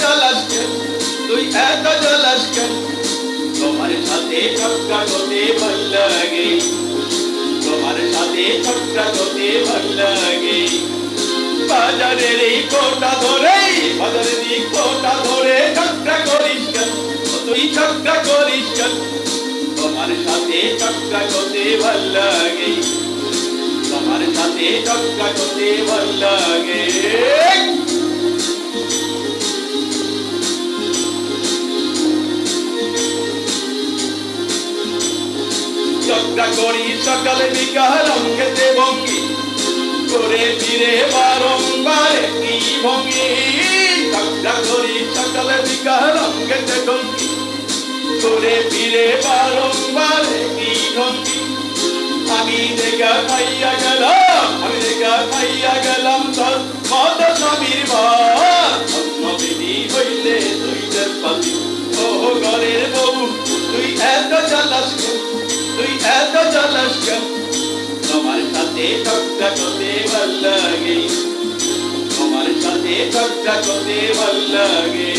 জ্বালাস কেন, তুই এত জ্বালাস কেন? তোমার সাথে ঝগড়া করতে ভাল লাগে, তোমার সাথে ঝগড়া করতে ভাল লাগে। বাজারের এই কোটা ধরে, বাজারের এই কোটা ধরে ঝগড়া করিস কেন, তুই ঝগড়া করিস কেন? তোমার সাথে ঝগড়া করতে ভাল লাগে, তোমার সাথে ঝগড়া করতে ভাল লাগে। ঝগড়া করি সকালে বিকাল অঙ্গেতে ভঙ্গি, করে ফিরে বারংবার কি ভঙ্গি। ঝগড়া করি সকালে বিকাল অঙ্গেতে ভঙ্গি, করে ফিরে বারংবার কি ভঙ্গি। আমি দেখা খাইয়া গেলাম, আমি দেখা খাইয়া গেলাম তোর মত স্বামীর ভাত। নবীনী হইলে দুইটার পাতি, ও ঘরের বউ তুই এত জ্বালাস কেন, তুই এত জ্বালাস কেন? তোমার সাথে ঝগড়া করতে ভাল লাগে, তোমার সাথে ঝগড়া করতে ভাল লাগে।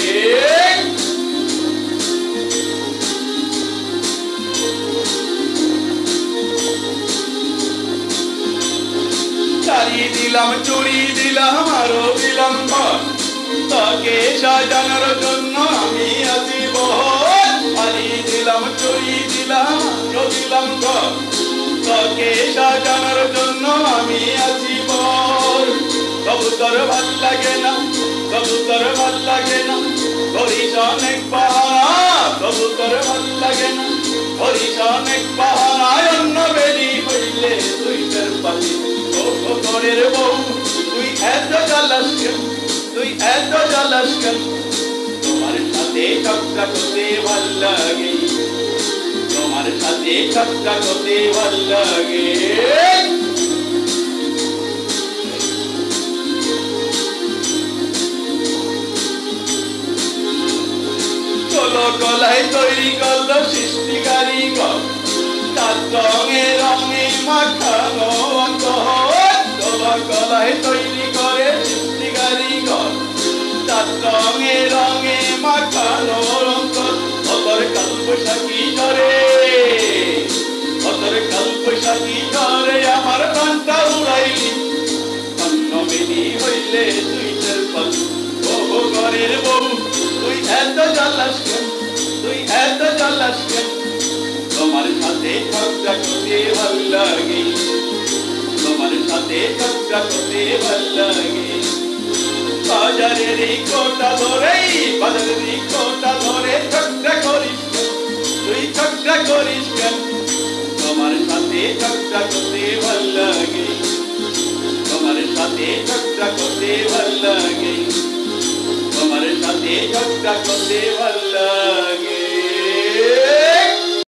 শাড়ি দিলাম, চুড়ি দিলাম, আরো দিলাম ধন, তাকে সাজানোর জন্য আমি আছি বহর। শাড়ি দিলাম, চুড়ি দিলাম, আরো দিলাম ধন, তাকে সাজানোর জন্য আমি আছি বহর। কবুতর ভাল লাগে না, কবুতর ভাল লাগে না, করিস অনেক বাহানা। কবুতর ভাল লাগে না, করিস অনেক বাহানা। অন্য বেরি হইলে দুইটার পাতি, ও ঘরের বউ তুই এত জ্বালাস কেন, তুই এত জ্বালাস কেন? তোমার সাথে ঝগড়া করতে ভাল লাগে, তোমার সাথে ঝগড়া করতে ভাল লাগে। ষোলো কলাই তৈরি করলো সৃষ্টিকারী ঘর, তার রঙে রঙে মাখানো অন্তর। ষোলো কলাই তৈরি করে সৃষ্টিকারী ঘর, তার রঙে রঙে মাখানো অন্তর। অতর কাল বৈশাখী ঝরে, অতর কাল বৈশাখী ঝরে আমার প্রাণটা উড়াইলি। নবীনী হইলে দুইটার পাতি, ও ঘরের বউ তুই এত জ্বালাস কেন, তুই এত জ্বালাস কেন? তোমার সাথে ঝগড়া করতে ভাল লাগে, তোমার সাথে ঝগড়া করতে ভাল লাগে। বাজারের এই কোটা ধরে, বাজারের এই কোটা ধরে ঝগড়া করিস কেন, তুই ঝগড়া করিস কেন? তোমার সাথে ঝগড়া করতে ভাল লাগে, তোমার সাথে ঝগড়া করতে ভাল লাগে, তোমার সাথে ঝগড়া করতে ভাল লাগে।